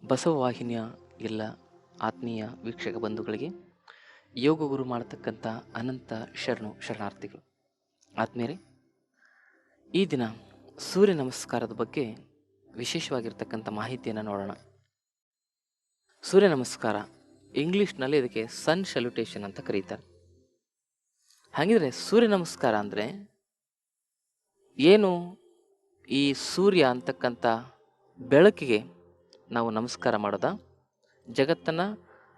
ಬಸವವಾಹಿನಿಯ ಎಲ್ಲ ಆತ್ಮೀಯ ವೀಕ್ಷಕ ಬಂಧುಗಳಿಗೆ ಯೋಗ ಗುರು ಮಾಡತಕ್ಕಂಥ ಅನಂತ ಶರಣಾರ್ಥಿಗಳು. ಆತ್ಮೀಯರೇ, ಈ ದಿನ ಸೂರ್ಯ ನಮಸ್ಕಾರದ ಬಗ್ಗೆ ವಿಶೇಷವಾಗಿರ್ತಕ್ಕಂಥ ಮಾಹಿತಿಯನ್ನು ನೋಡೋಣ. ಸೂರ್ಯ ನಮಸ್ಕಾರ ಇಂಗ್ಲಿಷ್ನಲ್ಲಿ ಇದಕ್ಕೆ ಸನ್ ಸಲ್ಯೂಟೇಷನ್ ಅಂತ ಕರೀತಾರೆ. ಹಾಗಿದ್ರೆ ಸೂರ್ಯ ನಮಸ್ಕಾರ ಅಂದರೆ ಏನು? ಈ ಸೂರ್ಯ ಅಂತಕ್ಕಂಥ ಬೆಳಕಿಗೆ ನಾವು ನಮಸ್ಕಾರ ಮಾಡೋದಾ? ಜಗತ್ತನ್ನು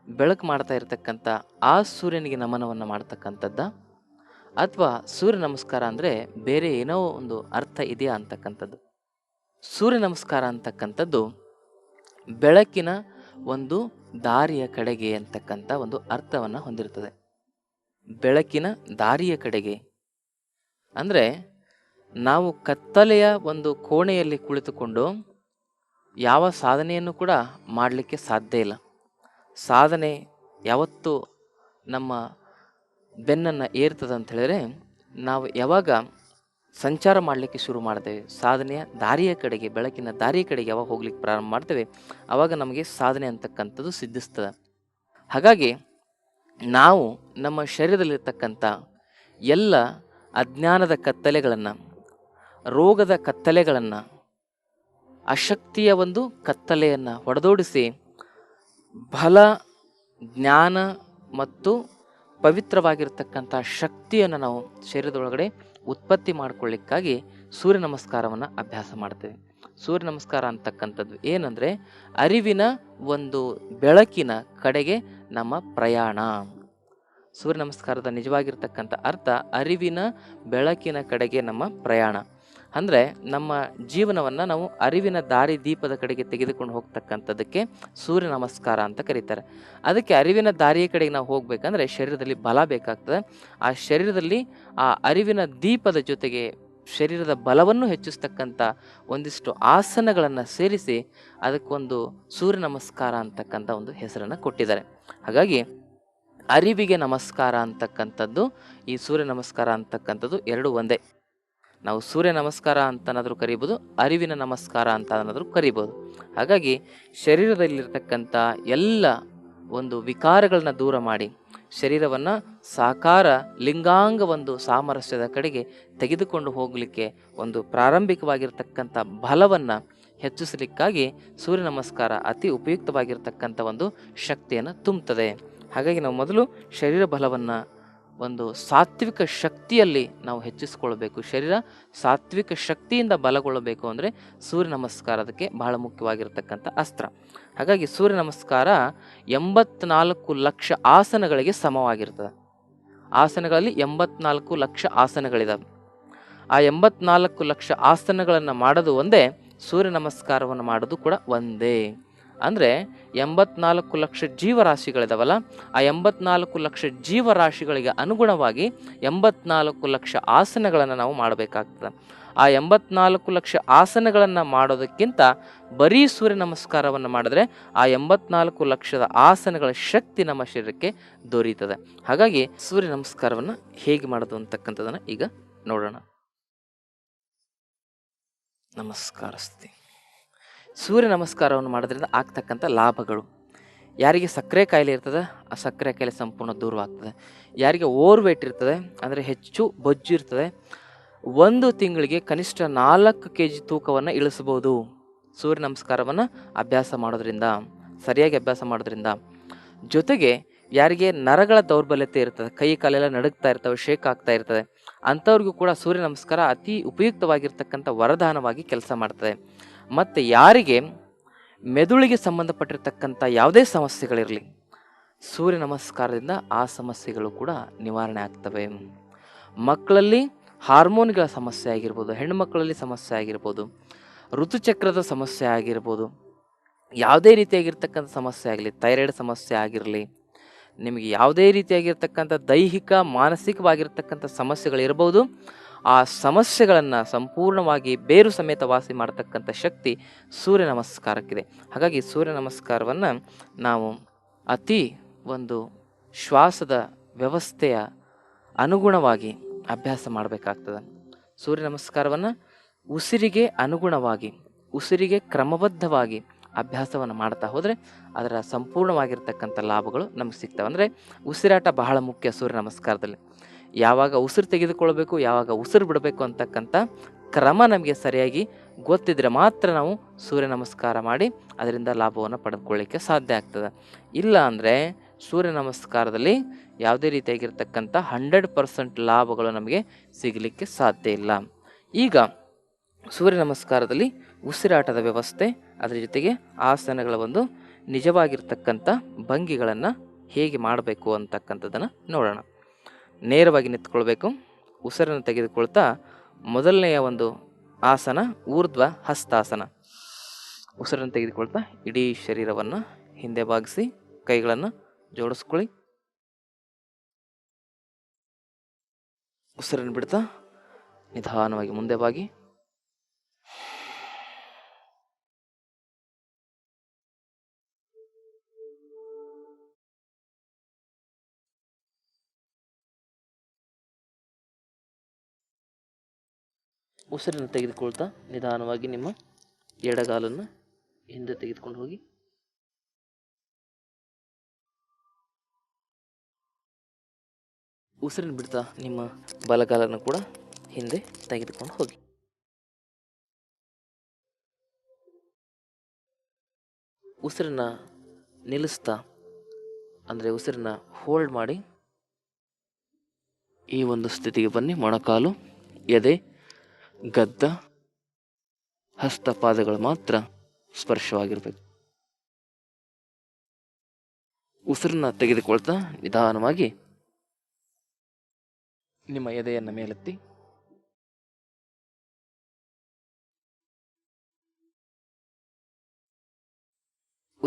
ಬೆಳಕು ಮಾಡ್ತಾ ಇರತಕ್ಕಂಥ ಆ ಸೂರ್ಯನಿಗೆ ನಮನವನ್ನು ಮಾಡ್ತಕ್ಕಂಥದ್ದ? ಅಥವಾ ಸೂರ್ಯ ನಮಸ್ಕಾರ ಅಂದರೆ ಬೇರೆ ಏನೋ ಒಂದು ಅರ್ಥ ಇದೆಯಾ ಅಂತಕ್ಕಂಥದ್ದು? ಸೂರ್ಯ ನಮಸ್ಕಾರ ಅಂತಕ್ಕಂಥದ್ದು ಬೆಳಕಿನ ಒಂದು ದಾರಿಯ ಕಡೆಗೆ ಅಂತಕ್ಕಂಥ ಒಂದು ಅರ್ಥವನ್ನು ಹೊಂದಿರುತ್ತದೆ. ಬೆಳಕಿನ ದಾರಿಯ ಕಡೆಗೆ ಅಂದರೆ ನಾವು ಕತ್ತಲೆಯ ಒಂದು ಕೋಣೆಯಲ್ಲಿ ಕುಳಿತುಕೊಂಡು ಯಾವ ಸಾಧನೆಯನ್ನು ಕೂಡ ಮಾಡಲಿಕ್ಕೆ ಸಾಧ್ಯ ಇಲ್ಲ. ಸಾಧನೆ ಯಾವತ್ತು ನಮ್ಮ ಬೆನ್ನನ್ನು ಏರ್ತದೆ ಅಂತ ಹೇಳಿದ್ರೆ ನಾವು ಯಾವಾಗ ಸಂಚಾರ ಮಾಡಲಿಕ್ಕೆ ಶುರು ಮಾಡ್ತೇವೆ, ಸಾಧನೆಯ ದಾರಿಯ ಕಡೆಗೆ, ಬೆಳಕಿನ ದಾರಿಯ ಕಡೆಗೆ ಯಾವಾಗ ಹೋಗ್ಲಿಕ್ಕೆ ಪ್ರಾರಂಭ ಮಾಡ್ತೇವೆ, ಆವಾಗ ನಮಗೆ ಸಾಧನೆ ಅಂತಕ್ಕಂಥದ್ದು ಸಿದ್ಧಿಸ್ತದೆ. ಹಾಗಾಗಿ ನಾವು ನಮ್ಮ ಶರೀರದಲ್ಲಿರ್ತಕ್ಕಂಥ ಎಲ್ಲ ಅಜ್ಞಾನದ ಕತ್ತಲೆಗಳನ್ನು, ರೋಗದ ಕತ್ತಲೆಗಳನ್ನು, ಅಶಕ್ತಿಯ ಒಂದು ಕತ್ತಲೆಯನ್ನು ಹೊಡೆದೋಡಿಸಿ ಬಲ, ಜ್ಞಾನ ಮತ್ತು ಪವಿತ್ರವಾಗಿರ್ತಕ್ಕಂಥ ಶಕ್ತಿಯನ್ನು ನಾವು ಶರೀರದೊಳಗಡೆ ಉತ್ಪತ್ತಿ ಮಾಡಿಕೊಳ್ಳಿಕ್ಕಾಗಿ ಸೂರ್ಯ ನಮಸ್ಕಾರವನ್ನು ಅಭ್ಯಾಸ ಮಾಡ್ತೇವೆ. ಸೂರ್ಯ ನಮಸ್ಕಾರ ಅಂತಕ್ಕಂಥದ್ದು ಏನಂದರೆ ಅರಿವಿನ ಒಂದು ಬೆಳಕಿನ ಕಡೆಗೆ ನಮ್ಮ ಪ್ರಯಾಣ. ಸೂರ್ಯ ನಮಸ್ಕಾರದ ನಿಜವಾಗಿರ್ತಕ್ಕಂಥ ಅರ್ಥ ಅರಿವಿನ ಬೆಳಕಿನ ಕಡೆಗೆ ನಮ್ಮ ಪ್ರಯಾಣ. ಅಂದರೆ ನಮ್ಮ ಜೀವನವನ್ನು ನಾವು ಅರಿವಿನ ದಾರಿ ದೀಪದ ಕಡೆಗೆ ತೆಗೆದುಕೊಂಡು ಹೋಗ್ತಕ್ಕಂಥದ್ದಕ್ಕೆ ಸೂರ್ಯ ನಮಸ್ಕಾರ ಅಂತ ಕರೀತಾರೆ. ಅದಕ್ಕೆ ಅರಿವಿನ ದಾರಿಯ ಕಡೆಗೆ ನಾವು ಹೋಗ್ಬೇಕಂದ್ರೆ ಶರೀರದಲ್ಲಿ ಬಲ ಬೇಕಾಗ್ತದೆ. ಆ ಶರೀರದಲ್ಲಿ ಆ ಅರಿವಿನ ದೀಪದ ಜೊತೆಗೆ ಶರೀರದ ಬಲವನ್ನು ಹೆಚ್ಚಿಸ್ತಕ್ಕಂಥ ಒಂದಿಷ್ಟು ಆಸನಗಳನ್ನು ಸೇರಿಸಿ ಅದಕ್ಕೊಂದು ಸೂರ್ಯ ನಮಸ್ಕಾರ ಅಂತಕ್ಕಂಥ ಒಂದು ಹೆಸರನ್ನು ಕೊಟ್ಟಿದ್ದಾರೆ. ಹಾಗಾಗಿ ಅರಿವಿಗೆ ನಮಸ್ಕಾರ ಅಂತಕ್ಕಂಥದ್ದು, ಈ ಸೂರ್ಯ ನಮಸ್ಕಾರ ಅಂತಕ್ಕಂಥದ್ದು ಎರಡು ಒಂದೇ. ನಾವು ಸೂರ್ಯ ನಮಸ್ಕಾರ ಅಂತನಾದರೂ ಕರಿಬೋದು, ಅರಿವಿನ ನಮಸ್ಕಾರ ಅಂತ ಅನ್ನೋದ್ರೂ ಕರಿಬೋದು. ಹಾಗಾಗಿ ಶರೀರದಲ್ಲಿರ್ತಕ್ಕಂಥ ಎಲ್ಲ ಒಂದು ವಿಕಾರಗಳನ್ನ ದೂರ ಮಾಡಿ ಶರೀರವನ್ನು ಸಾಕಾರ ಲಿಂಗಾಂಗ ಒಂದು ಸಾಮರಸ್ಯದ ಕಡೆಗೆ ತೆಗೆದುಕೊಂಡು ಹೋಗಲಿಕ್ಕೆ ಒಂದು ಪ್ರಾರಂಭಿಕವಾಗಿರ್ತಕ್ಕಂಥ ಬಲವನ್ನು ಹೆಚ್ಚಿಸಲಿಕ್ಕಾಗಿ ಸೂರ್ಯ ನಮಸ್ಕಾರ ಅತಿ ಉಪಯುಕ್ತವಾಗಿರ್ತಕ್ಕಂಥ ಒಂದು ಶಕ್ತಿಯನ್ನು ತುಂಬುತ್ತದೆ. ಹಾಗಾಗಿ ನಾವು ಮೊದಲು ಶರೀರ ಬಲವನ್ನು ಒಂದು ಸಾತ್ವಿಕ ಶಕ್ತಿಯಲ್ಲಿ ನಾವು ಹೆಚ್ಚಿಸ್ಕೊಳ್ಬೇಕು. ಶರೀರ ಸಾತ್ವಿಕ ಶಕ್ತಿಯಿಂದ ಬಲಗೊಳ್ಳಬೇಕು ಅಂದರೆ ಸೂರ್ಯ ನಮಸ್ಕಾರ ಅದಕ್ಕೆ ಬಹಳ ಮುಖ್ಯವಾಗಿರ್ತಕ್ಕಂಥ ಅಸ್ತ್ರ. ಹಾಗಾಗಿ ಸೂರ್ಯ ನಮಸ್ಕಾರ 84 ಲಕ್ಷ ಆಸನಗಳಿಗೆ ಸಮವಾಗಿರ್ತದೆ. ಆಸನಗಳಲ್ಲಿ 84 ಲಕ್ಷ ಆಸನಗಳಿದಾವೆ. ಆ 84 ಲಕ್ಷ ಆಸನಗಳನ್ನು ಮಾಡೋದು ಒಂದೇ, ಸೂರ್ಯ ನಮಸ್ಕಾರವನ್ನು ಮಾಡೋದು ಕೂಡ ಒಂದೇ. ಅಂದರೆ 84 ಲಕ್ಷ ಜೀವರಾಶಿಗಳಿದಾವಲ್ಲ, ಆ 84 ಲಕ್ಷ ಜೀವರಾಶಿಗಳಿಗೆ ಅನುಗುಣವಾಗಿ 84 ಲಕ್ಷ ಆಸನಗಳನ್ನು ನಾವು ಮಾಡಬೇಕಾಗ್ತದೆ. ಆ 84 ಲಕ್ಷ ಆಸನಗಳನ್ನು ಮಾಡೋದಕ್ಕಿಂತ ಬರೀ ಸೂರ್ಯ ನಮಸ್ಕಾರವನ್ನು ಮಾಡಿದ್ರೆ ಆ 84 ಲಕ್ಷದ ಆಸನಗಳ ಶಕ್ತಿ ನಮ್ಮ ಶರೀರಕ್ಕೆ ದೊರೀತದೆ. ಹಾಗಾಗಿ ಸೂರ್ಯ ನಮಸ್ಕಾರವನ್ನು ಹೇಗೆ ಮಾಡೋದು ಅಂತಕ್ಕಂಥದ್ದನ್ನು ಈಗ ನೋಡೋಣ. ನಮಸ್ಕಾರಸ್ತಿ. ಸೂರ್ಯ ನಮಸ್ಕಾರವನ್ನು ಮಾಡೋದ್ರಿಂದ ಆಗ್ತಕ್ಕಂಥ ಲಾಭಗಳು: ಯಾರಿಗೆ ಸಕ್ಕರೆ ಕಾಯಿಲೆ ಇರ್ತದೆ ಆ ಸಕ್ಕರೆ ಕಾಯಿಲೆ ಸಂಪೂರ್ಣ ದೂರವಾಗ್ತದೆ. ಯಾರಿಗೆ ಓವರ್ ವೇಟ್ ಇರ್ತದೆ ಅಂದರೆ ಹೆಚ್ಚು ಬೊಜ್ಜು ಇರ್ತದೆ, 1 ತಿಂಗಳಿಗೆ ಕನಿಷ್ಠ 4 kg ತೂಕವನ್ನು ಇಳಿಸ್ಬೋದು ಸೂರ್ಯ ನಮಸ್ಕಾರವನ್ನು ಅಭ್ಯಾಸ ಮಾಡೋದ್ರಿಂದ, ಸರಿಯಾಗಿ ಅಭ್ಯಾಸ ಮಾಡೋದ್ರಿಂದ. ಜೊತೆಗೆ ಯಾರಿಗೆ ನರಗಳ ದೌರ್ಬಲ್ಯತೆ ಇರ್ತದೆ, ಕೈ ಕಾಲೆಲ್ಲ ನಡುಗ್ತಾ ಇರ್ತವೆ, ಶೇಕ್ ಆಗ್ತಾ ಇರ್ತದೆ, ಅಂಥವ್ರಿಗೂ ಕೂಡ ಸೂರ್ಯ ನಮಸ್ಕಾರ ಅತಿ ಉಪಯುಕ್ತವಾಗಿರ್ತಕ್ಕಂಥ ವರದಾನವಾಗಿ ಕೆಲಸ ಮಾಡ್ತದೆ. ಮತ್ತು ಯಾರಿಗೆ ಮೆದುಳಿಗೆ ಸಂಬಂಧಪಟ್ಟಿರ್ತಕ್ಕಂಥ ಯಾವುದೇ ಸಮಸ್ಯೆಗಳಿರಲಿ, ಸೂರ್ಯ ನಮಸ್ಕಾರದಿಂದ ಆ ಸಮಸ್ಯೆಗಳು ಕೂಡ ನಿವಾರಣೆ ಆಗ್ತವೆ. ಮಕ್ಕಳಲ್ಲಿ ಹಾರ್ಮೋನ್ಗಳ ಸಮಸ್ಯೆ ಆಗಿರ್ಬೋದು, ಹೆಣ್ಣುಮಕ್ಕಳಲ್ಲಿ ಸಮಸ್ಯೆ ಆಗಿರ್ಬೋದು, ಋತುಚಕ್ರದ ಸಮಸ್ಯೆ ಆಗಿರ್ಬೋದು, ಯಾವುದೇ ರೀತಿಯಾಗಿರ್ತಕ್ಕಂಥ ಸಮಸ್ಯೆ ಆಗಲಿ, ಥೈರಾಯ್ಡ್ ಸಮಸ್ಯೆ ಆಗಿರಲಿ, ನಿಮಗೆ ಯಾವುದೇ ರೀತಿಯಾಗಿರ್ತಕ್ಕಂಥ ದೈಹಿಕ ಮಾನಸಿಕವಾಗಿರ್ತಕ್ಕಂಥ ಸಮಸ್ಯೆಗಳಿರ್ಬೋದು, ಆ ಸಮಸ್ಯೆಗಳನ್ನು ಸಂಪೂರ್ಣವಾಗಿ ಬೇರು ಸಮೇತ ವಾಸಿ ಮಾಡತಕ್ಕಂಥ ಶಕ್ತಿ ಸೂರ್ಯ ನಮಸ್ಕಾರಕ್ಕಿದೆ. ಹಾಗಾಗಿ ಸೂರ್ಯ ನಮಸ್ಕಾರವನ್ನು ನಾವು ಅತಿ ಒಂದು ಶ್ವಾಸದ ವ್ಯವಸ್ಥೆಯ ಅನುಗುಣವಾಗಿ ಅಭ್ಯಾಸ ಮಾಡಬೇಕಾಗ್ತದೆ. ಸೂರ್ಯ ನಮಸ್ಕಾರವನ್ನು ಉಸಿರಿಗೆ ಅನುಗುಣವಾಗಿ, ಉಸಿರಿಗೆ ಕ್ರಮಬದ್ಧವಾಗಿ ಅಭ್ಯಾಸವನ್ನು ಮಾಡ್ತಾ ಹೋದರೆ ಅದರ ಸಂಪೂರ್ಣವಾಗಿರ್ತಕ್ಕಂಥ ಲಾಭಗಳು ನಮಗೆ ಸಿಗ್ತವೆ. ಅಂದರೆ ಉಸಿರಾಟ ಬಹಳ ಮುಖ್ಯ ಸೂರ್ಯ ನಮಸ್ಕಾರದಲ್ಲಿ. ಯಾವಾಗ ಉಸಿರು ತೆಗೆದುಕೊಳ್ಬೇಕು, ಯಾವಾಗ ಉಸಿರು ಬಿಡಬೇಕು ಅಂತಕ್ಕಂಥ ಕ್ರಮ ನಮಗೆ ಸರಿಯಾಗಿ ಗೊತ್ತಿದ್ರೆ ಮಾತ್ರ ನಾವು ಸೂರ್ಯ ನಮಸ್ಕಾರ ಮಾಡಿ ಅದರಿಂದ ಲಾಭವನ್ನು ಪಡೆದುಕೊಳ್ಳಿಕ್ಕೆ ಸಾಧ್ಯ ಆಗ್ತದೆ. ಇಲ್ಲ ಅಂದರೆ ಸೂರ್ಯ ನಮಸ್ಕಾರದಲ್ಲಿ ಯಾವುದೇ ರೀತಿಯಾಗಿರ್ತಕ್ಕಂಥ 100% ಲಾಭಗಳು ನಮಗೆ ಸಿಗಲಿಕ್ಕೆ ಸಾಧ್ಯ ಇಲ್ಲ. ಈಗ ಸೂರ್ಯ ನಮಸ್ಕಾರದಲ್ಲಿ ಉಸಿರಾಟದ ವ್ಯವಸ್ಥೆ, ಅದರ ಜೊತೆಗೆ ಆಸನಗಳ ಒಂದು ನಿಜವಾಗಿರ್ತಕ್ಕಂಥ ಭಂಗಿಗಳನ್ನು ಹೇಗೆ ಮಾಡಬೇಕು ಅಂತಕ್ಕಂಥದ್ದನ್ನು ನೋಡೋಣ. ನೇರವಾಗಿ ನಿಂತ್ಕೊಳ್ಬೇಕು. ಉಸಿರನ್ನು ತೆಗೆದುಕೊಳ್ತಾ ಮೊದಲನೆಯ ಒಂದು ಆಸನ ಊರ್ಧ್ವ ಹಸ್ತಾಸನ. ಉಸಿರನ್ನು ತೆಗೆದುಕೊಳ್ತಾ ಇಡೀ ಶರೀರವನ್ನು ಹಿಂದೆ ಬಾಗಿಸಿ ಕೈಗಳನ್ನು ಜೋಡಿಸ್ಕೊಳ್ಳಿ. ಉಸಿರನ್ನು ಬಿಡ್ತಾ ನಿಧಾನವಾಗಿ ಮುಂದೆ ಬಾಗಿ. ಉಸಿರನ್ನು ತೆಗೆದುಕೊಳ್ತಾ ನಿಧಾನವಾಗಿ ನಿಮ್ಮ ಎಡಗಾಲನ್ನು ಹಿಂದೆ ತೆಗೆದುಕೊಂಡು ಹೋಗಿ. ಉಸಿರನ್ನು ಬಿಡ್ತಾ ನಿಮ್ಮ ಬಲಗಾಲನ್ನು ಕೂಡ ಹಿಂದೆ ತೆಗೆದುಕೊಂಡು ಹೋಗಿ. ಉಸಿರನ್ನ ನಿಲ್ಲಿಸ್ತಾ ಅಂದರೆ ಉಸಿರನ್ನ ಹೋಲ್ಡ್ ಮಾಡಿ ಈ ಒಂದು ಸ್ಥಿತಿಗೆ ಬನ್ನಿ. ಮೊಣಕಾಲು, ಎದೆ, ಗದ್ದ, ಹಸ್ತಪಾದಗಳು ಮಾತ್ರ ಸ್ಪರ್ಶವಾಗಿರಬೇಕು. ಉಸಿರನ್ನ ತೆಗೆದುಕೊಳ್ತಾ ನಿಧಾನವಾಗಿ ನಿಮ್ಮ ಎದೆಯನ್ನು ಮೇಲೆತ್ತಿ.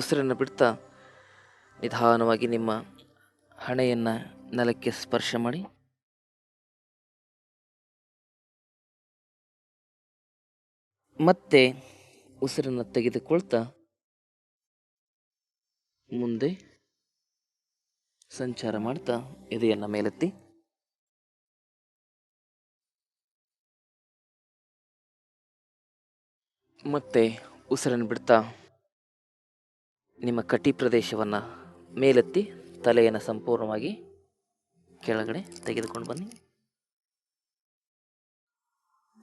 ಉಸಿರನ್ನು ಬಿಡ್ತಾ ನಿಧಾನವಾಗಿ ನಿಮ್ಮ ಹಣೆಯನ್ನು ನೆಲಕ್ಕೆ ಸ್ಪರ್ಶ ಮಾಡಿ. ಮತ್ತೆ ಉಸಿರನ್ನು ತೆಗೆದುಕೊಳ್ತಾ ಮುಂದೆ ಸಂಚಾರ ಮಾಡ್ತಾ ಎದೆಯನ್ನು ಮೇಲೆತ್ತಿ. ಮತ್ತೆ ಉಸಿರನ್ನು ಬಿಡ್ತಾ ನಿಮ್ಮ ಕಟಿ ಪ್ರದೇಶವನ್ನು ಮೇಲೆತ್ತಿ ತಲೆಯನ್ನು ಸಂಪೂರ್ಣವಾಗಿ ಕೆಳಗಡೆ ತೆಗೆದುಕೊಂಡು ಬನ್ನಿ.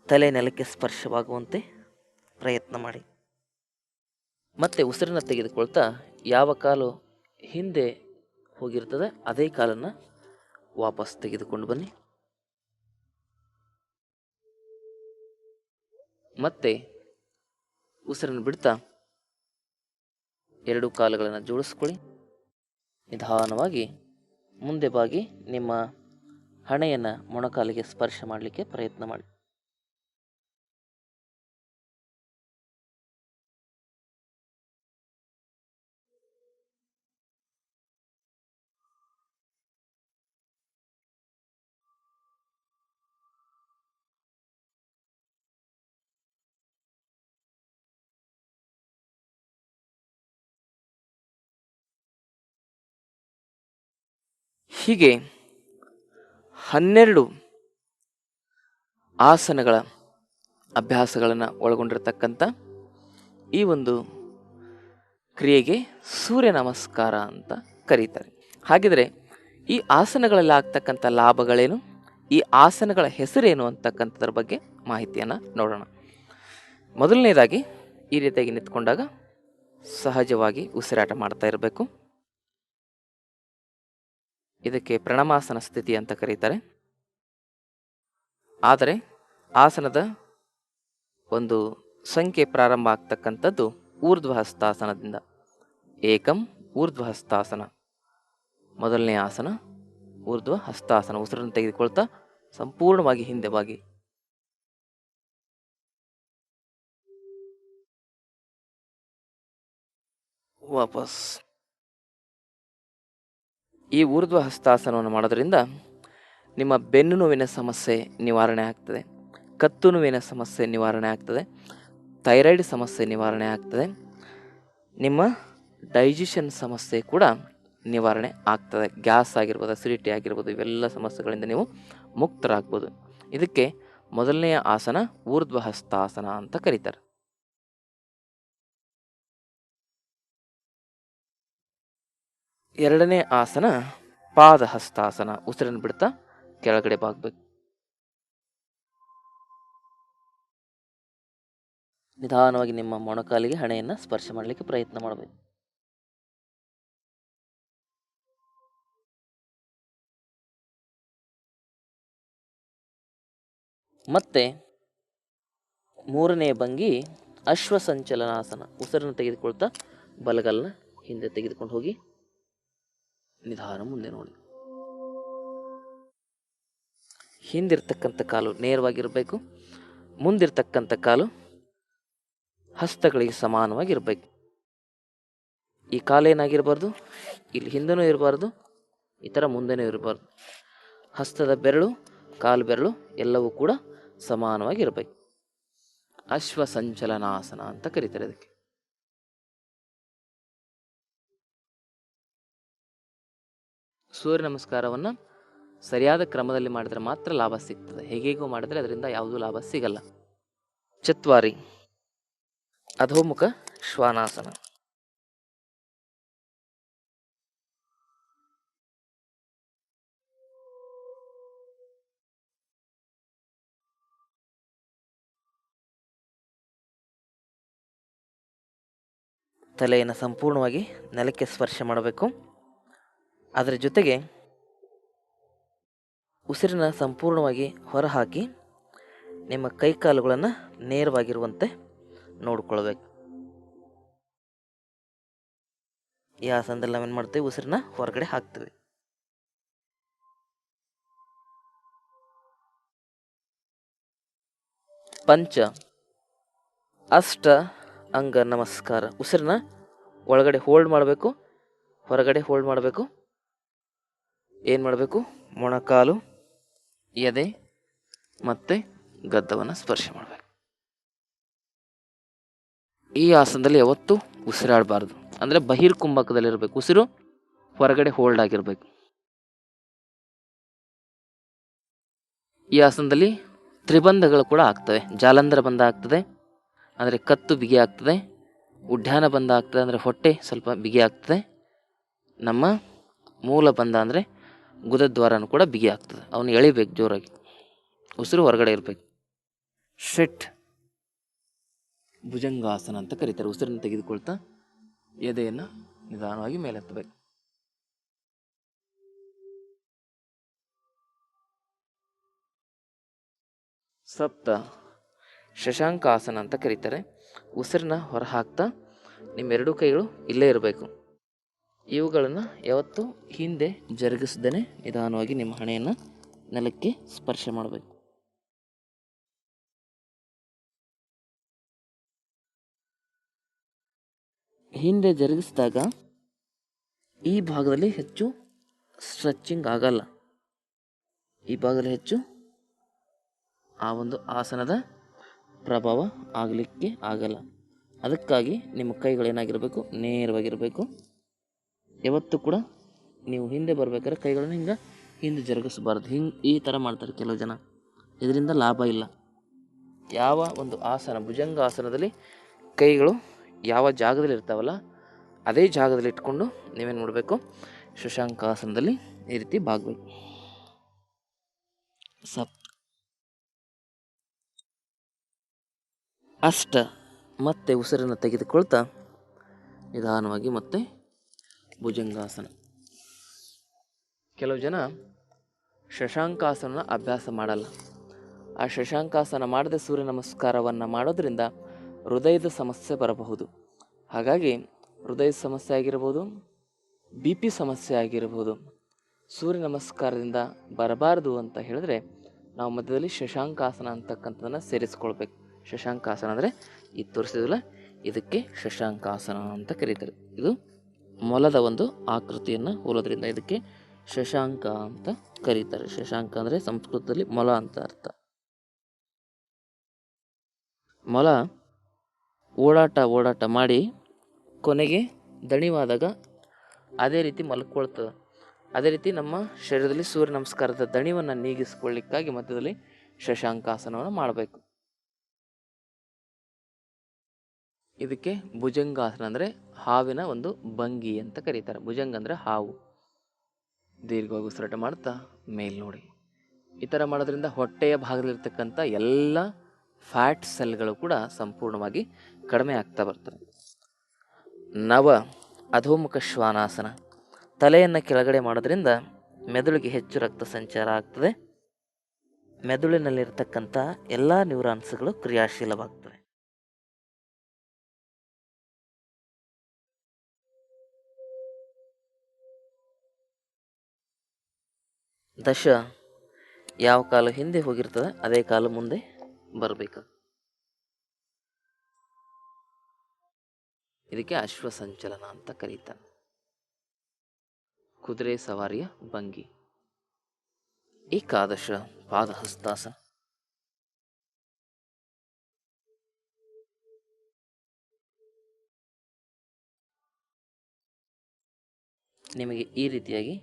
ತಲೆ ನೆಲಕ್ಕೆ ಸ್ಪರ್ಶವಾಗುವಂತೆ ಪ್ರಯತ್ನ ಮಾಡಿ. ಮತ್ತೆ ಉಸಿರನ್ನು ತೆಗೆದುಕೊಳ್ತಾ ಯಾವ ಕಾಲು ಹಿಂದೆ ಹೋಗಿರ್ತದೆ ಅದೇ ಕಾಲನ್ನು ವಾಪಸ್ ತೆಗೆದುಕೊಂಡು ಬನ್ನಿ. ಮತ್ತೆ ಉಸಿರನ್ನು ಬಿಡ್ತಾ ಎರಡು ಕಾಲುಗಳನ್ನು ಜೋಡಿಸ್ಕೊಳ್ಳಿ. ನಿಧಾನವಾಗಿ ಮುಂದೆ ಬಾಗಿ ನಿಮ್ಮ ಹಣೆಯನ್ನು ಮೊಣಕಾಲಿಗೆ ಸ್ಪರ್ಶ ಮಾಡಲಿಕ್ಕೆ ಪ್ರಯತ್ನ ಮಾಡಿ. ಹೀಗೆ 12 ಆಸನಗಳ ಅಭ್ಯಾಸಗಳನ್ನು ಒಳಗೊಂಡಿರತಕ್ಕಂಥ ಈ ಒಂದು ಕ್ರಿಯೆಗೆ ಸೂರ್ಯ ನಮಸ್ಕಾರ ಅಂತ ಕರೀತಾರೆ. ಹಾಗಿದ್ರೆ ಈ ಆಸನಗಳಲ್ಲಿ ಆಗ್ತಕ್ಕಂಥ ಲಾಭಗಳೇನು, ಈ ಆಸನಗಳ ಹೆಸರೇನು ಅಂತಕ್ಕಂಥದ್ರ ಬಗ್ಗೆ ಮಾಹಿತಿಯನ್ನು ನೋಡೋಣ. ಮೊದಲನೇದಾಗಿ ಈ ರೀತಿಯಾಗಿ ನಿಂತ್ಕೊಂಡಾಗ ಸಹಜವಾಗಿ ಉಸಿರಾಟ ಮಾಡ್ತಾ ಇರಬೇಕು. ಇದಕ್ಕೆ ಪ್ರಣಮಾಸನ ಸ್ಥಿತಿ ಅಂತ ಕರೀತಾರೆ. ಆದರೆ ಆಸನದ ಒಂದು ಸಂಖ್ಯೆ ಪ್ರಾರಂಭ ಆಗ್ತಕ್ಕಂಥದ್ದು ಊರ್ಧ್ವ ಹಸ್ತಾಸನದಿಂದ. ಏಕಂ ಊರ್ಧ್ವ ಹಸ್ತಾಸನ, ಮೊದಲನೇ ಆಸನ ಊರ್ಧ್ವ ಹಸ್ತಾಸನ. ಉಸಿರನ್ನು ತೆಗೆದುಕೊಳ್ತಾ ಸಂಪೂರ್ಣವಾಗಿ ಹಿಂದೆ ಬಾಗಿ. ವಾಪಸ್. ಈ ಊರ್ಧ್ವ ಹಸ್ತಾಸನವನ್ನು ಮಾಡೋದ್ರಿಂದ ನಿಮ್ಮ ಬೆನ್ನು ನೋವಿನ ಸಮಸ್ಯೆ ನಿವಾರಣೆ ಆಗ್ತದೆ, ಕತ್ತು ನೋವಿನ ಸಮಸ್ಯೆ ನಿವಾರಣೆ ಆಗ್ತದೆ, ಥೈರಾಯ್ಡ್ ಸಮಸ್ಯೆ ನಿವಾರಣೆ ಆಗ್ತದೆ, ನಿಮ್ಮ ಡೈಜೆಷನ್ ಸಮಸ್ಯೆ ಕೂಡ ನಿವಾರಣೆ ಆಗ್ತದೆ. ಗ್ಯಾಸ್ ಆಗಿರ್ಬೋದು, ಅಸಿಡಿಟಿ ಆಗಿರ್ಬೋದು, ಇವೆಲ್ಲ ಸಮಸ್ಯೆಗಳಿಂದ ನೀವು ಮುಕ್ತರಾಗ್ಬೋದು. ಇದಕ್ಕೆ ಮೊದಲನೆಯ ಆಸನ ಊರ್ಧ್ವ ಹಸ್ತಾಸನ ಅಂತ ಕರೀತಾರೆ. ಎರಡನೇ ಆಸನ ಪಾದಹಸ್ತಾಸನ. ಉಸಿರನ್ನು ಬಿಡ್ತಾ ಕೆಳಗಡೆ ಬಾಗ್ಬೇಕು. ನಿಧಾನವಾಗಿ ನಿಮ್ಮ ಮೊಣಕಾಲಿಗೆ ಹಣೆಯನ್ನು ಸ್ಪರ್ಶ ಮಾಡಲಿಕ್ಕೆ ಪ್ರಯತ್ನ ಮಾಡಬೇಕು. ಮತ್ತೆ ಮೂರನೇ ಭಂಗಿ ಅಶ್ವಸಂಚಲನಾಸನ. ಉಸಿರನ್ನು ತೆಗೆದುಕೊಳ್ತಾ ಬಲಗಲ್ನ ಹಿಂದೆ ತೆಗೆದುಕೊಂಡು ಹೋಗಿ ನಿಧಾನ ಮುಂದೆ ನೋಡಿ. ಹಿಂದಿರ್ತಕ್ಕಂಥ ಕಾಲು ನೇರವಾಗಿರಬೇಕು. ಮುಂದಿರ್ತಕ್ಕಂಥ ಕಾಲು ಹಸ್ತಗಳಿಗೆ ಸಮಾನವಾಗಿರಬೇಕು. ಈ ಕಾಲೇನಾಗಿರಬಾರ್ದು, ಇಲ್ಲಿ ಹಿಂದೆನೂ ಇರಬಾರ್ದು, ಈ ಥರ ಮುಂದೆನೂ ಇರಬಾರ್ದು. ಹಸ್ತದ ಬೆರಳು, ಕಾಲು ಬೆರಳು ಎಲ್ಲವೂ ಕೂಡ ಸಮಾನವಾಗಿರಬೇಕು. ಅಶ್ವಸಂಚಲನಾಸನ ಅಂತ ಕರೀತಾರೆ ಅದಕ್ಕೆ. ಸೂರ್ಯ ನಮಸ್ಕಾರವನ್ನು ಸರಿಯಾದ ಕ್ರಮದಲ್ಲಿ ಮಾಡಿದರೆ ಮಾತ್ರ ಲಾಭ ಸಿಗ್ತದೆ. ಹೇಗೇಗೋ ಮಾಡಿದ್ರೆ ಅದರಿಂದ ಯಾವುದೂ ಲಾಭ ಸಿಗಲ್ಲ. ಚತ್ವಾರಿ ಅಧೋಮುಖ ಶ್ವಾನಾಸನ. ತಲೆಯನ್ನು ಸಂಪೂರ್ಣವಾಗಿ ನೆಲಕ್ಕೆ ಸ್ಪರ್ಶ ಮಾಡಬೇಕು. ಅದರ ಜೊತೆಗೆ ಉಸಿರನ್ನ ಸಂಪೂರ್ಣವಾಗಿ ಹೊರಹಾಕಿ ನಿಮ್ಮ ಕೈಕಾಲುಗಳನ್ನು ನೇರವಾಗಿರುವಂತೆ ನೋಡಿಕೊಳ್ಬೇಕು. ಈ ಆಸನದಲ್ಲಿ ನಾವೇನು ಮಾಡ್ತೀವಿ, ಉಸಿರನ್ನ ಹೊರಗಡೆ ಹಾಕ್ತೀವಿ. ಪಂಚ ಅಷ್ಟ ಅಂಗ ನಮಸ್ಕಾರ. ಉಸಿರನ್ನ ಒಳಗಡೆ ಹೋಲ್ಡ್ ಮಾಡಬೇಕು, ಹೊರಗಡೆ ಹೋಲ್ಡ್ ಮಾಡಬೇಕು. ಏನು ಮಾಡಬೇಕು, ಮೊಣಕಾಲು, ಎದೆ ಮತ್ತು ಗದ್ದವನ್ನು ಸ್ಪರ್ಶ ಮಾಡಬೇಕು. ಈ ಆಸನದಲ್ಲಿ ಯಾವತ್ತೂ ಉಸಿರಾಡಬಾರ್ದು. ಅಂದರೆ ಬಹಿರ್ಕುಂಭಕದಲ್ಲಿರಬೇಕು. ಉಸಿರು ಹೊರಗಡೆ ಹೋಲ್ಡ್ ಆಗಿರಬೇಕು. ಈ ಆಸನದಲ್ಲಿ ತ್ರಿಬಂಧಗಳು ಕೂಡ ಆಗ್ತವೆ. ಜಾಲಂಧರ ಬಂಧ ಆಗ್ತದೆ, ಅಂದರೆ ಕತ್ತು ಬಿಗಿ ಆಗ್ತದೆ. ಉಡ್ಯಾನ ಬಂಧ ಆಗ್ತದೆ, ಅಂದರೆ ಹೊಟ್ಟೆ ಸ್ವಲ್ಪ ಬಿಗಿ ಆಗ್ತದೆ. ನಮ್ಮ ಮೂಲ ಬಂಧ ಅಂದರೆ ಗುದದ್ವಾರನೂ ಕೂಡ ಬಿಗಿ ಆಗ್ತದೆ. ಅವನು ಎಳಿಬೇಕು ಜೋರಾಗಿ, ಉಸಿರು ಹೊರಗಡೆ ಇರಬೇಕು. ಷಟ್ ಭುಜಂಗಾಸನ ಅಂತ ಕರೀತಾರೆ. ಉಸಿರನ್ನು ತೆಗೆದುಕೊಳ್ತಾ ಎದೆಯನ್ನು ನಿಧಾನವಾಗಿ ಮೇಲೆತ್ತಬೇಕು. ಸಪ್ತ ಶಶಾಂಕಾಸನ ಅಂತ ಕರೀತಾರೆ. ಉಸಿರನ್ನ ಹೊರ ಹಾಕ್ತಾ ನಿಮ್ಮೆರಡೂ ಕೈಗಳು ಇಲ್ಲೇ ಇರಬೇಕು. ಇವುಗಳನ್ನು ಯಾವತ್ತೂ ಹಿಂದೆ ಜರುಗಿಸದೇನೆ ನಿಧಾನವಾಗಿ ನಿಮ್ಮ ಹಣೆಯನ್ನು ನೆಲಕ್ಕೆ ಸ್ಪರ್ಶ ಮಾಡಬೇಕು. ಹಿಂದೆ ಜರುಗಿಸಿದಾಗ ಈ ಭಾಗದಲ್ಲಿ ಹೆಚ್ಚು ಸ್ಟ್ರೆಚಿಂಗ್ ಆಗಲ್ಲ. ಈ ಭಾಗದಲ್ಲಿ ಹೆಚ್ಚು ಆ ಒಂದು ಆಸನದ ಪ್ರಭಾವ ಆಗಲಿಕ್ಕೆ ಆಗಲ್ಲ. ಅದಕ್ಕಾಗಿ ನಿಮ್ಮ ಕೈಗಳೇನಾಗಿರಬೇಕು, ನೇರವಾಗಿರಬೇಕು. ಯಾವತ್ತೂ ಕೂಡ ನೀವು ಹಿಂದೆ ಬರಬೇಕಾದ್ರೆ ಕೈಗಳನ್ನು ಹಿಂದೆ ಜರುಗಿಸಬಾರ್ದು. ಈ ಥರ ಮಾಡ್ತಾರೆ ಕೆಲವು ಜನ. ಇದರಿಂದ ಲಾಭ ಇಲ್ಲ. ಯಾವ ಒಂದು ಆಸನ, ಭುಜಂಗ ಆಸನದಲ್ಲಿ ಕೈಗಳು ಯಾವ ಜಾಗದಲ್ಲಿ ಇರ್ತಾವಲ್ಲ ಅದೇ ಜಾಗದಲ್ಲಿ ಇಟ್ಕೊಂಡು ನೀವೇನು ಮಾಡಬೇಕು, ಶಶಾಂಕಾಸನದಲ್ಲಿ ಈ ರೀತಿ ಬಾಗಬೇಕು. ಅಷ್ಟ ಮತ್ತೆ ಉಸಿರನ್ನು ತೆಗೆದುಕೊಳ್ತಾ ನಿಧಾನವಾಗಿ ಮತ್ತೆ ಭುಜಂಗಾಸನ. ಕೆಲವು ಜನ ಶಶಾಂಕಾಸನ ಅಭ್ಯಾಸ ಮಾಡಲ್ಲ. ಆ ಶಶಾಂಕಾಸನ ಮಾಡದೆ ಸೂರ್ಯ ನಮಸ್ಕಾರವನ್ನು ಮಾಡೋದ್ರಿಂದ ಹೃದಯದ ಸಮಸ್ಯೆ ಬರಬಹುದು. ಹಾಗಾಗಿ ಹೃದಯದ ಸಮಸ್ಯೆ ಆಗಿರ್ಬೋದು, BP ಸಮಸ್ಯೆ ಆಗಿರ್ಬೋದು, ಸೂರ್ಯ ನಮಸ್ಕಾರದಿಂದ ಬರಬಾರದು ಅಂತ ಹೇಳಿದ್ರೆ ನಾವು ಮಧ್ಯದಲ್ಲಿ ಶಶಾಂಕಾಸನ ಅಂತಕ್ಕಂಥದ್ದನ್ನು ಸೇರಿಸ್ಕೊಳ್ಬೇಕು. ಶಶಾಂಕಾಸನ ಅಂದರೆ ಇದು ತೋರಿಸಿದಿಲ್ಲ, ಇದಕ್ಕೆ ಶಶಾಂಕಾಸನ ಅಂತ ಕರೀತಾರೆ. ಇದು ಮೊಲದ ಒಂದು ಆಕೃತಿಯನ್ನು ಹೋಲೋದ್ರಿಂದ ಇದಕ್ಕೆ ಶಶಾಂಕ ಅಂತ ಕರೀತಾರೆ. ಶಶಾಂಕ ಅಂದರೆ ಸಂಸ್ಕೃತದಲ್ಲಿ ಮೊಲ ಅಂತ ಅರ್ಥ. ಮೊಲ ಓಡಾಟ ಮಾಡಿ ಕೊನೆಗೆ ದಣಿವಾದಾಗ ಅದೇ ರೀತಿ ಮಲ್ಕೊಳ್ತದೆ. ಅದೇ ರೀತಿ ನಮ್ಮ ಶರೀರದಲ್ಲಿ ಸೂರ್ಯ ನಮಸ್ಕಾರದ ದಣಿವನ್ನು ನೀಗಿಸ್ಕೊಳ್ಳಿಕ್ಕಾಗಿ ಮಧ್ಯದಲ್ಲಿ ಶಶಾಂಕಾಸನವನ್ನು ಮಾಡಬೇಕು. ಇದಕ್ಕೆ ಭುಜಂಗಾಸನ ಅಂದರೆ ಹಾವಿನ ಒಂದು ಭಂಗಿ ಅಂತ ಕರೀತಾರೆ. ಭುಜಂಗ ಅಂದರೆ ಹಾವು. ದೀರ್ಘವಾಗಿ ಉಸಿರಾಟ ಮಾಡ್ತಾ ಮೇಲ್ ನೋಡಿ. ಈ ಥರ ಮಾಡೋದ್ರಿಂದ ಹೊಟ್ಟೆಯ ಭಾಗದಲ್ಲಿರ್ತಕ್ಕಂಥ ಎಲ್ಲ ಫ್ಯಾಟ್ ಸೆಲ್ಗಳು ಕೂಡ ಸಂಪೂರ್ಣವಾಗಿ ಕಡಿಮೆ ಆಗ್ತಾ ಬರ್ತವೆ. ನವ ಅಧೋಮುಖ ಶ್ವಾನಾಸನ. ತಲೆಯನ್ನು ಕೆಳಗಡೆ ಮಾಡೋದ್ರಿಂದ ಮೆದುಳಿಗೆ ಹೆಚ್ಚು ರಕ್ತ ಸಂಚಾರ ಆಗ್ತದೆ. ಮೆದುಳಿನಲ್ಲಿರ್ತಕ್ಕಂಥ ಎಲ್ಲ ನ್ಯೂರಾನ್ಸ್ಗಳು ಕ್ರಿಯಾಶೀಲವಾಗ್ತವೆ. ದಶ ಯಾವ ಕಾಲು ಹಿಂದೆ ಹೋಗಿರ್ತದೆ ಅದೇ ಕಾಲು ಮುಂದೆ ಬರಬೇಕು. ಇದಕ್ಕೆ ಅಶ್ವಸಂಚಲನ ಅಂತ ಕರೀತಾರೆ. ಕುದುರೆ ಸವಾರಿಯ ಭಂಗಿ. ಏಕಾದಶ ಪಾದಹಸ್ತಾಸನ. ನಿಮಗೆ ಈ ರೀತಿಯಾಗಿ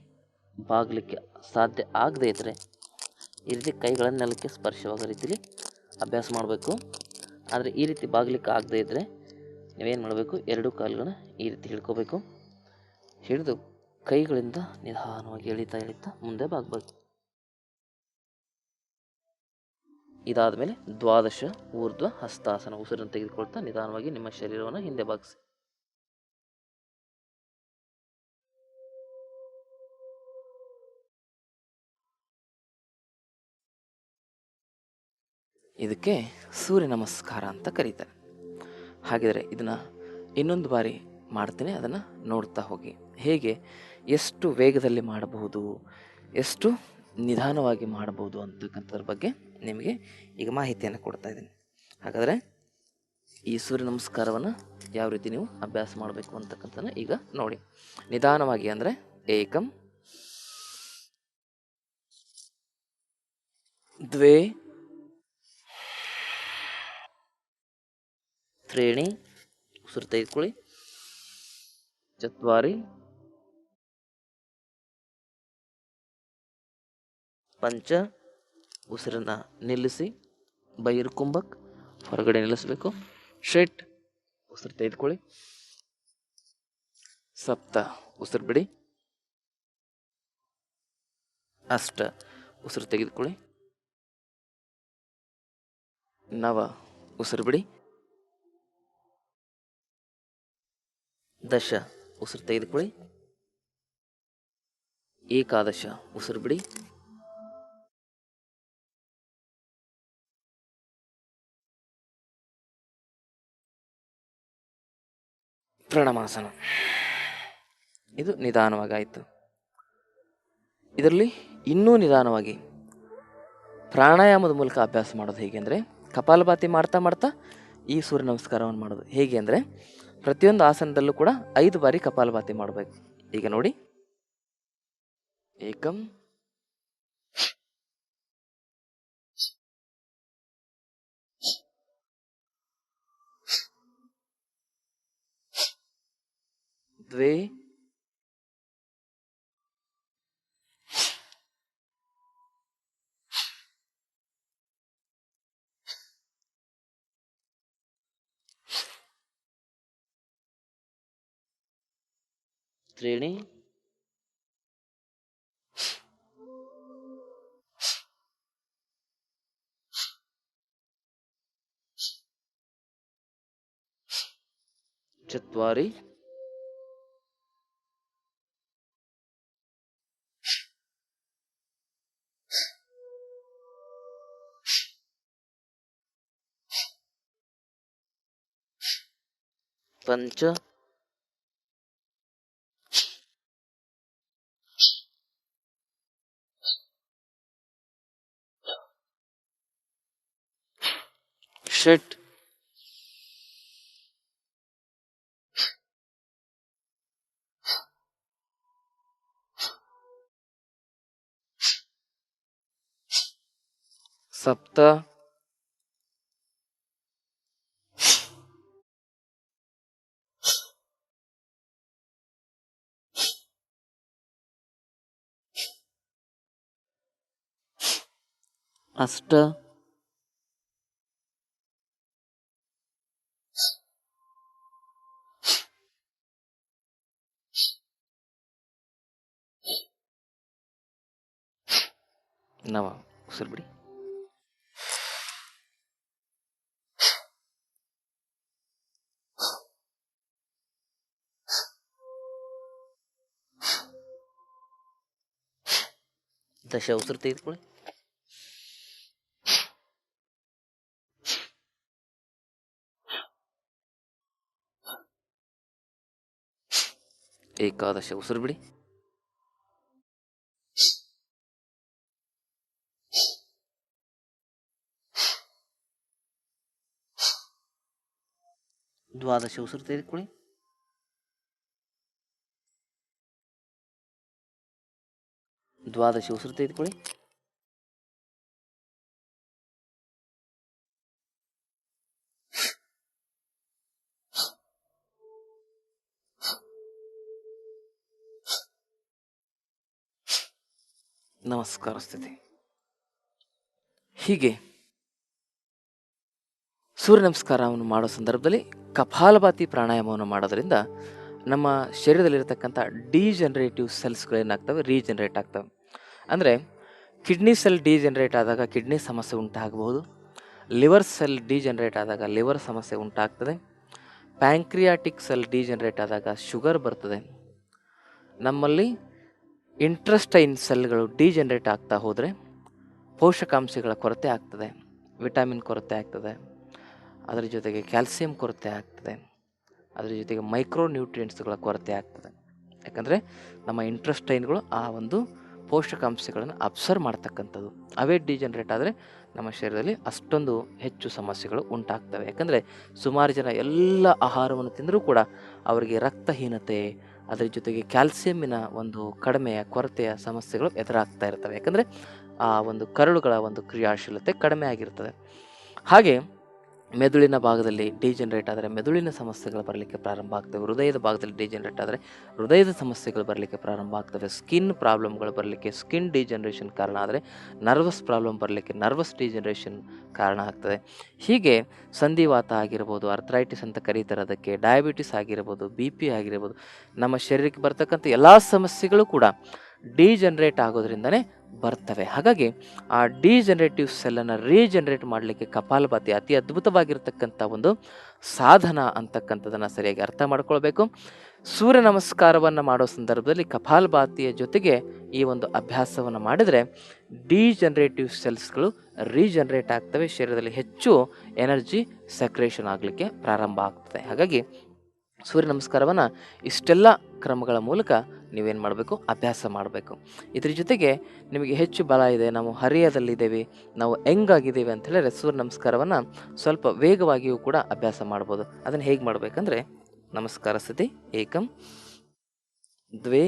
ಬಾಗಲಿಕ್ಕೆ ಸಾಧ್ಯ ಆಗದೇ ಇದ್ದರೆ ಈ ರೀತಿ ಕೈಗಳನ್ನು ನೆಲಕ್ಕೆ ಸ್ಪರ್ಶವಾಗೋ ರೀತಿಲಿ ಅಭ್ಯಾಸ ಮಾಡಬೇಕು. ಆದರೆ ಈ ರೀತಿ ಬಾಗಲಿಕ್ಕೆ ಆಗದೇ ಇದ್ದರೆ ನೀವೇನು ಮಾಡಬೇಕು, ಎರಡು ಕಾಲುಗಳನ್ನ ಈ ರೀತಿ ಹಿಡ್ಕೋಬೇಕು. ಹಿಡಿದು ಕೈಗಳಿಂದ ನಿಧಾನವಾಗಿ ಎಳಿತಾ ಮುಂದೆ ಬಾಗಬೇಕು. ಇದಾದ ಮೇಲೆ ದ್ವಾದಶ ಊರ್ಧ್ವ ಹಸ್ತಾಸನ. ಉಸಿರನ್ನು ತೆಗೆದುಕೊಳ್ತಾ ನಿಧಾನವಾಗಿ ನಿಮ್ಮ ಶರೀರವನ್ನು ಹಿಂದೆ ಬಾಗಿಸಿ. ಇದಕ್ಕೆ ಸೂರ್ಯ ನಮಸ್ಕಾರ ಅಂತ ಕರೀತಾರೆ. ಹಾಗಿದ್ರೆ ಇದನ್ನು ಇನ್ನೊಂದು ಬಾರಿ ಮಾಡ್ತೀನಿ, ಅದನ್ನು ನೋಡ್ತಾ ಹೋಗಿ. ಹೇಗೆ, ಎಷ್ಟು ವೇಗದಲ್ಲಿ ಮಾಡಬಹುದು, ಎಷ್ಟು ನಿಧಾನವಾಗಿ ಮಾಡಬಹುದು ಅಂತಕ್ಕಂಥದ್ರ ಬಗ್ಗೆ ನಿಮಗೆ ಈಗ ಮಾಹಿತಿಯನ್ನು ಕೊಡ್ತಾ ಇದ್ದೀನಿ. ಹಾಗಾದರೆ ಈ ಸೂರ್ಯ ನಮಸ್ಕಾರವನ್ನು ಯಾವ ರೀತಿ ನೀವು ಅಭ್ಯಾಸ ಮಾಡಬೇಕು ಅಂತಕ್ಕಂಥದ್ದನ್ನು ಈಗ ನೋಡಿ. ನಿಧಾನವಾಗಿ ಅಂದರೆ ಏಕಂ, ದ್ವೇ, ತ್ರೀಣಿ, ಉಸಿರು ತೆಗೆದುಕೊಳ್ಳಿ, ಚತ್ವಾರಿ, ಪಂಚ, ಉಸಿರನ್ನು ನಿಲ್ಲಿಸಿ, ಬೈರ್ಕುಂಭಕ್ ಹೊರಗಡೆ ನಿಲ್ಲಿಸಬೇಕು, ಷಟ್, ಉಸಿರು ತೆಗೆದುಕೊಳ್ಳಿ, ಸಪ್ತ, ಉಸಿರು ಬಿಡಿ, ಅಷ್ಟ, ಉಸಿರು ತೆಗೆದುಕೊಳ್ಳಿ, ನವ, ಉಸಿರು ಬಿಡಿ, ದಶ, ಉಸಿರು ತೆಗೆದುಕೊಳ್ಳಿ, ಏಕಾದಶ, ಉಸಿರು ಬಿಡಿ, ಪ್ರಣಮಾಸನ. ಇದು ನಿಧಾನವಾಗಿ ಆಯಿತು. ಇದರಲ್ಲಿ ಇನ್ನೂ ನಿಧಾನವಾಗಿ ಪ್ರಾಣಾಯಾಮದ ಮೂಲಕ ಅಭ್ಯಾಸ ಮಾಡೋದು ಹೇಗೆ ಅಂದರೆ, ಕಪಾಲಭಾತಿ ಮಾಡ್ತಾ ಮಾಡ್ತಾ ಈ ಸೂರ್ಯ ನಮಸ್ಕಾರವನ್ನು ಮಾಡೋದು ಹೇಗೆ ಅಂದರೆ, ಪ್ರತಿಯೊಂದು ಆಸನದಲ್ಲೂ ಕೂಡ 5 ಬಾರಿ ಕಪಾಲಭಾತಿ ಮಾಡಬೇಕು. ಈಗ ನೋಡಿ, ಏಕಂ, ದ್ವೇ, ತ್ರೀಣಿ, ಚತ್ವಾರಿ, ಪಂಚ, ಷಟ್, ಸಪ್ತ, ಅಷ್ಟ, ನವ ಉಸಿರು ಬಿಡಿ. ದಶ ಉಸಿರು ತೆಗೆದುಕೊಳ್ಳಿ. ಏಕಾದಶ ಉಸಿರು ಬಿಡಿ. ದ್ವಾದಶ ಉಸಿರು ತೆಗೆದುಕೊಳ್ಳಿ. ದ್ವಾದಶ ಉಸಿರು ತೆಗೆದುಕೊಳ್ಳಿ. ನಮಸ್ಕಾರ ಸ್ಥಿತಿ. ಹೀಗೆ ಸೂರ್ಯ ನಮಸ್ಕಾರವನ್ನು ಮಾಡೋ ಸಂದರ್ಭದಲ್ಲಿ ಕಪಾಲಭಾತಿ ಪ್ರಾಣಾಯಾಮವನ್ನು ಮಾಡೋದ್ರಿಂದ ನಮ್ಮ ಶರೀರದಲ್ಲಿರತಕ್ಕಂಥ ಡಿಜನರೇಟಿವ್ ಸೆಲ್ಸ್ಗಳೇನಾಗ್ತವೆ, ರೀಜನರೇಟ್ ಆಗ್ತವೆ. ಅಂದರೆ ಕಿಡ್ನಿ ಸೆಲ್ ಡಿಜನರೇಟ್ ಆದಾಗ ಕಿಡ್ನಿ ಸಮಸ್ಯೆ ಉಂಟಾಗಬಹುದು. ಲಿವರ್ ಸೆಲ್ ಡಿಜನರೇಟ್ ಆದಾಗ ಲಿವರ್ ಸಮಸ್ಯೆ ಉಂಟಾಗ್ತದೆ. ಪ್ಯಾಂಕ್ರಿಯಾಟಿಕ್ ಸೆಲ್ ಡಿಜನರೇಟ್ ಆದಾಗ ಶುಗರ್ ಬರ್ತದೆ. ನಮ್ಮಲ್ಲಿ ಇಂಟ್ರೆಸ್ಟೈನ್ ಸೆಲ್ಗಳು ಡಿಜನರೇಟ್ ಆಗ್ತಾ ಹೋದರೆ ಪೋಷಕಾಂಶಗಳ ಕೊರತೆ ಆಗ್ತದೆ, ವಿಟಮಿನ್ ಕೊರತೆ ಆಗ್ತದೆ, ಅದರ ಜೊತೆಗೆ ಕ್ಯಾಲ್ಸಿಯಂ ಕೊರತೆ ಆಗ್ತದೆ, ಅದರ ಜೊತೆಗೆ ಮೈಕ್ರೋ ನ್ಯೂಟ್ರಿಯೆಂಟ್ಸ್ಗಳ ಕೊರತೆ ಆಗ್ತದೆ. ಯಾಕಂದರೆ ನಮ್ಮ ಇಂಟ್ರೆಸ್ಟೈನ್ಗಳು ಆ ಒಂದು ಪೋಷಕಾಂಶಗಳನ್ನು ಅಬ್ಸರ್ವ್ ಮಾಡ್ತಕ್ಕಂಥದ್ದು. ಅವೇ ಡಿಜನರೇಟ್ ಆದರೆ ನಮ್ಮ ಶರೀರದಲ್ಲಿ ಅಷ್ಟೊಂದು ಹೆಚ್ಚು ಸಮಸ್ಯೆಗಳು ಉಂಟಾಗ್ತವೆ. ಯಾಕಂದರೆ ಸುಮಾರು ಜನ ಎಲ್ಲ ಆಹಾರವನ್ನು ತಿಂದರೂ ಕೂಡ ಅವರಿಗೆ ರಕ್ತಹೀನತೆ, ಅದರ ಜೊತೆಗೆ ಕ್ಯಾಲ್ಸಿಯಮ್ಮಿನ ಒಂದು ಕಡಿಮೆಯ ಕೊರತೆಯ ಸಮಸ್ಯೆಗಳು ಎದುರಾಗ್ತಾ ಇರ್ತವೆ. ಯಾಕಂದರೆ ಆ ಒಂದು ಕರುಳುಗಳ ಒಂದು ಕ್ರಿಯಾಶೀಲತೆ ಕಡಿಮೆ ಆಗಿರ್ತದೆ. ಹಾಗೆ ಮೆದುಳಿನ ಭಾಗದಲ್ಲಿ ಡಿಜನರೇಟ್ ಆದರೆ ಮೆದುಳಿನ ಸಮಸ್ಯೆಗಳು ಬರಲಿಕ್ಕೆ ಪ್ರಾರಂಭ ಆಗ್ತವೆ. ಹೃದಯದ ಭಾಗದಲ್ಲಿ ಡಿಜನರೇಟ್ ಆದರೆ ಹೃದಯದ ಸಮಸ್ಯೆಗಳು ಬರಲಿಕ್ಕೆ ಪ್ರಾರಂಭ ಆಗ್ತವೆ. ಸ್ಕಿನ್ ಪ್ರಾಬ್ಲಮ್ಗಳು ಬರಲಿಕ್ಕೆ ಸ್ಕಿನ್ ಡಿಜನರೇಷನ್ ಕಾರಣ ಆದರೆ ನರ್ವಸ್ ಪ್ರಾಬ್ಲಮ್ ಬರಲಿಕ್ಕೆ ನರ್ವಸ್ ಡಿಜನರೇಷನ್ ಕಾರಣ ಆಗ್ತದೆ. ಹೀಗೆ ಸಂಧಿವಾತ ಆಗಿರ್ಬೋದು, ಅರ್ಥ್ರೈಟಿಸ್ ಅಂತ ಕರೀತಾರೆ ಅದಕ್ಕೆ, ಡಯಾಬಿಟಿಸ್ ಆಗಿರ್ಬೋದು, BP ಆಗಿರ್ಬೋದು, ನಮ್ಮ ಶರೀರಕ್ಕೆ ಬರ್ತಕ್ಕಂಥ ಎಲ್ಲ ಸಮಸ್ಯೆಗಳು ಕೂಡ ಡಿಜನರೇಟ್ ಆಗೋದ್ರಿಂದನೇ ಬರ್ತವೆ. ಹಾಗಾಗಿ ಆ ಡಿಜನರೇಟಿವ್ ಸೆಲ್ಲನ್ನು ರೀಜನರೇಟ್ ಮಾಡಲಿಕ್ಕೆ ಕಪಾಲಭಾತಿ ಅತಿ ಅದ್ಭುತವಾಗಿರ್ತಕ್ಕಂಥ ಒಂದು ಸಾಧನ ಅಂತಕ್ಕಂಥದ್ದನ್ನು ಸರಿಯಾಗಿ ಅರ್ಥ ಮಾಡ್ಕೊಳ್ಬೇಕು. ಸೂರ್ಯ ನಮಸ್ಕಾರವನ್ನು ಮಾಡೋ ಸಂದರ್ಭದಲ್ಲಿ ಕಪಾಲಭಾತಿಯ ಜೊತೆಗೆ ಈ ಒಂದು ಅಭ್ಯಾಸವನ್ನು ಮಾಡಿದರೆ ಡಿಜನರೇಟಿವ್ ಸೆಲ್ಸ್ಗಳು ರೀಜನರೇಟ್ ಆಗ್ತವೆ. ಶರೀರದಲ್ಲಿ ಹೆಚ್ಚು ಎನರ್ಜಿ ಸೆಕ್ರೇಷನ್ ಆಗಲಿಕ್ಕೆ ಪ್ರಾರಂಭ ಆಗ್ತದೆ. ಹಾಗಾಗಿ ಸೂರ್ಯ ನಮಸ್ಕಾರವನ್ನು ಇಷ್ಟೆಲ್ಲ ಕ್ರಮಗಳ ಮೂಲಕ ನೀವೇನು ಮಾಡಬೇಕು, ಅಭ್ಯಾಸ ಮಾಡಬೇಕು. ಇದ್ರ ಜೊತೆಗೆ ನಿಮಗೆ ಹೆಚ್ಚು ಬಲ ಇದೆ, ನಾವು ಹರಿಯದಲ್ಲಿದ್ದೇವೆ, ನಾವು ಹೆಂಗಾಗಿದ್ದೇವೆ ಅಂತ ಹೇಳಿದ್ರೆ ಸೂರ್ಯ ನಮಸ್ಕಾರವನ್ನು ಸ್ವಲ್ಪ ವೇಗವಾಗಿಯೂ ಕೂಡ ಅಭ್ಯಾಸ ಮಾಡ್ಬೋದು. ಅದನ್ನು ಹೇಗೆ ಮಾಡಬೇಕಂದ್ರೆ ನಮಸ್ಕಾರ ಸ್ಥಿತಿ ಏಕಂ ದ್ವೇ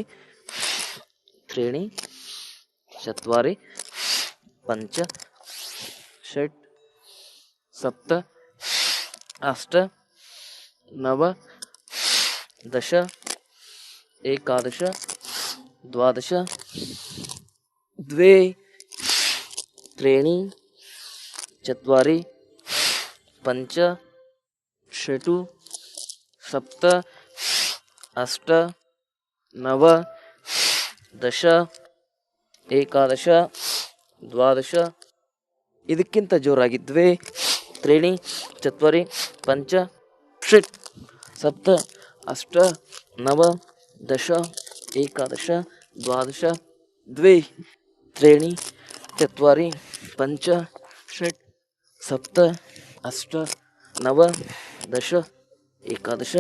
ತ್ರೀಣಿ ಚತ್ವಾರಿ ಪಂಚ ಷಟ್ ಸಪ್ತ ಅಷ್ಟ ನವ ದಶ ಏಕಾದಶ ದ್ವಾದಶ ದ್ವೇ ತ್ರೀಣಿ ಚತ್ವಾರಿ ಪಂಚ ಷಟು ಸಪ್ತ ಅಷ್ಟ ನವ ದಶ ಏಕಾದಶ ದ್ವಾದಶ. ಇದಕ್ಕಿಂತ ಜೋರಾಗಿ ದ್ವೇ ತ್ರೀಣಿ ಚತ್ವಾರಿ ಪಂಚ ಷಟ್ ಸಪ್ತ ಅಷ್ಟ ನವ ದಶ ಏಕಾದಶ ದ್ವಾದಶ ದ್ವೇ ತ್ರೀಣಿ ಚತ್ವಾರಿ ಪಂಚ ಷಟ್ ಸಪ್ತ ಅಷ್ಟ ನವ ದಶ ಏಕಾದಶ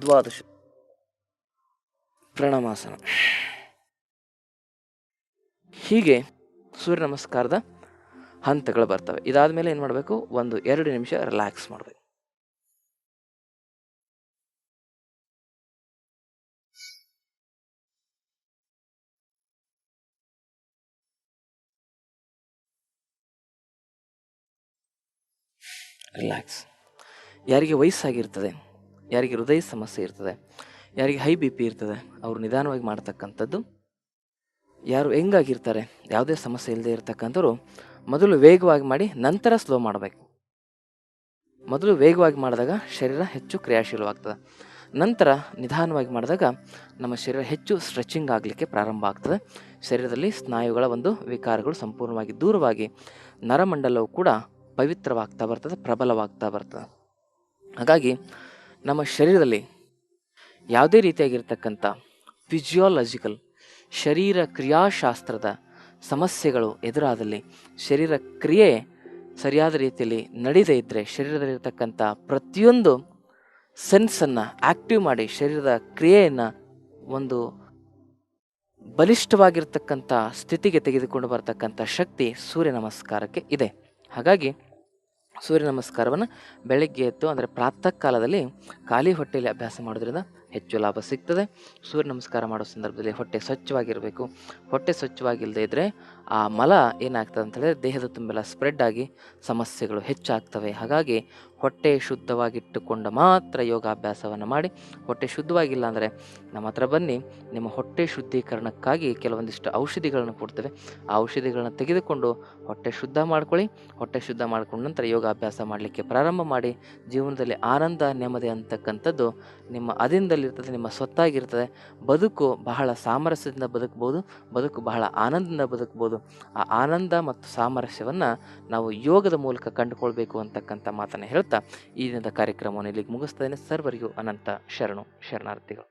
ದ್ವಾದಶ. ಪ್ರಣಾಮಾಸನ. ಹೀಗೆ ಸೂರ್ಯ ನಮಸ್ಕಾರದ ಹಂತಗಳು ಬರ್ತವೆ. ಇದಾದ ಮೇಲೆ ಏನು ಮಾಡಬೇಕು, 1-2 ನಿಮಿಷ ರಿಲ್ಯಾಕ್ಸ್ ಮಾಡಬೇಕು. ರಿಲ್ಯಾಕ್ಸ್. ಯಾರಿಗೆ ವಯಸ್ಸಾಗಿರ್ತದೆ, ಯಾರಿಗೆ ಹೃದಯ ಸಮಸ್ಯೆ ಇರ್ತದೆ, ಯಾರಿಗೆ ಹೈ BP ಇರ್ತದೆ, ಅವರು ನಿಧಾನವಾಗಿ ಮಾಡ್ತಕ್ಕಂಥದ್ದು. ಯಾರು ಹೆಂಗಾಗಿರ್ತಾರೆ, ಯಾವುದೇ ಸಮಸ್ಯೆ ಇಲ್ಲದೆ ಇರತಕ್ಕಂಥವ್ರು ಮೊದಲು ವೇಗವಾಗಿ ಮಾಡಿ ನಂತರ ಸ್ಲೋ ಮಾಡಬೇಕು. ಮೊದಲು ವೇಗವಾಗಿ ಮಾಡಿದಾಗ ಶರೀರ ಹೆಚ್ಚು ಕ್ರಿಯಾಶೀಲವಾಗ್ತದೆ. ನಂತರ ನಿಧಾನವಾಗಿ ಮಾಡಿದಾಗ ನಮ್ಮ ಶರೀರ ಹೆಚ್ಚು ಸ್ಟ್ರೆಚಿಂಗ್ ಆಗಲಿಕ್ಕೆ ಪ್ರಾರಂಭ ಆಗ್ತದೆ. ಶರೀರದಲ್ಲಿ ಸ್ನಾಯುಗಳ ಒಂದು ವಿಕಾರಗಳು ಸಂಪೂರ್ಣವಾಗಿ ದೂರವಾಗಿ ನರಮಂಡಲವು ಕೂಡ ಪವಿತ್ರವಾಗ್ತಾ ಬರ್ತದೆ, ಪ್ರಬಲವಾಗ್ತಾ ಬರ್ತದೆ. ಹಾಗಾಗಿ ನಮ್ಮ ಶರೀರದಲ್ಲಿ ಯಾವುದೇ ರೀತಿಯಾಗಿರ್ತಕ್ಕಂಥ ಫಿಸಿಯಾಲಜಿಕಲ್ ಶರೀರ ಕ್ರಿಯಾಶಾಸ್ತ್ರದ ಸಮಸ್ಯೆಗಳು ಎದುರಾದಲ್ಲಿ, ಶರೀರ ಕ್ರಿಯೆ ಸರಿಯಾದ ರೀತಿಯಲ್ಲಿ ನಡೀದೇ ಇದ್ದರೆ, ಶರೀರದಲ್ಲಿರ್ತಕ್ಕಂಥ ಪ್ರತಿಯೊಂದು ಸೆನ್ಸನ್ನು ಆಕ್ಟಿವ್ ಮಾಡಿ ಶರೀರದ ಕ್ರಿಯೆಯನ್ನು ಒಂದು ಬಲಿಷ್ಠವಾಗಿರ್ತಕ್ಕಂಥ ಸ್ಥಿತಿಗೆ ತೆಗೆದುಕೊಂಡು ಬರತಕ್ಕಂಥ ಶಕ್ತಿ ಸೂರ್ಯ ನಮಸ್ಕಾರಕ್ಕೆ ಇದೆ. ಹಾಗಾಗಿ ಸೂರ್ಯ ನಮಸ್ಕಾರವನ್ನು ಬೆಳಗ್ಗೆ ಎದ್ದು ಅಂದರೆ ಪ್ರಾತಃ ಕಾಲದಲ್ಲಿ ಖಾಲಿ ಹೊಟ್ಟೆಯಲ್ಲಿ ಅಭ್ಯಾಸ ಮಾಡೋದ್ರಿಂದ ಹೆಚ್ಚು ಲಾಭ ಸಿಗ್ತದೆ. ಸೂರ್ಯ ನಮಸ್ಕಾರ ಮಾಡೋ ಸಂದರ್ಭದಲ್ಲಿ ಹೊಟ್ಟೆ ಸ್ವಚ್ಛವಾಗಿರಬೇಕು. ಹೊಟ್ಟೆ ಸ್ವಚ್ಛವಾಗಿಲ್ಲದೆ ಇದ್ದರೆ ಆ ಮಲ ಏನಾಗ್ತದೆ ಅಂತ ಹೇಳಿದ್ರೆ ದೇಹದ ತುಂಬೆಲ್ಲ ಸ್ಪ್ರೆಡ್ ಆಗಿ ಸಮಸ್ಯೆಗಳು ಹೆಚ್ಚಾಗ್ತವೆ. ಹಾಗಾಗಿ ಹೊಟ್ಟೆ ಶುದ್ಧವಾಗಿಟ್ಟುಕೊಂಡು ಮಾತ್ರ ಯೋಗಾಭ್ಯಾಸವನ್ನು ಮಾಡಿ. ಹೊಟ್ಟೆ ಶುದ್ಧವಾಗಿಲ್ಲ ಅಂದರೆ ನಮ್ಮ ಹತ್ರ ಬನ್ನಿ, ನಿಮ್ಮ ಹೊಟ್ಟೆ ಶುದ್ಧೀಕರಣಕ್ಕಾಗಿ ಕೆಲವೊಂದಿಷ್ಟು ಔಷಧಿಗಳನ್ನು ಕೊಡ್ತೇವೆ. ಆ ಔಷಧಿಗಳನ್ನ ತೆಗೆದುಕೊಂಡು ಹೊಟ್ಟೆ ಶುದ್ಧ ಮಾಡ್ಕೊಳ್ಳಿ. ಹೊಟ್ಟೆ ಶುದ್ಧ ಮಾಡ್ಕೊಂಡ ನಂತರ ಯೋಗಾಭ್ಯಾಸ ಮಾಡಲಿಕ್ಕೆ ಪ್ರಾರಂಭ ಮಾಡಿ. ಜೀವನದಲ್ಲಿ ಆನಂದ ನೆಮ್ಮದಿ ಅಂತಕ್ಕಂಥದ್ದು ನಿಮ್ಮ ಅದಿಂದಲಿರ್ತದೆ, ನಿಮ್ಮ ಸ್ವತ್ತಾಗಿರ್ತದೆ. ಬದುಕು ಬಹಳ ಸಾಮರಸ್ಯದಿಂದ ಬದುಕ್ಬೋದು, ಬದುಕು ಬಹಳ ಆನಂದದಿಂದ ಬದುಕ್ಬೋದು. ಆ ಆನಂದ ಮತ್ತು ಸಾಮರಸ್ಯವನ್ನು ನಾವು ಯೋಗದ ಮೂಲಕ ಕಂಡುಕೊಳ್ಬೇಕು ಅಂತಕ್ಕಂಥ ಮಾತನ್ನು ಹೇಳ್ತಾ ಈ ದಿನದ ಕಾರ್ಯಕ್ರಮವನ್ನು ಇಲ್ಲಿಗೆ ಮುಗಿಸ್ತೇನೆ. ಸರ್ವರಿಗೂ ಅನಂತ ಶರಣಾರ್ಥಿಗಳು.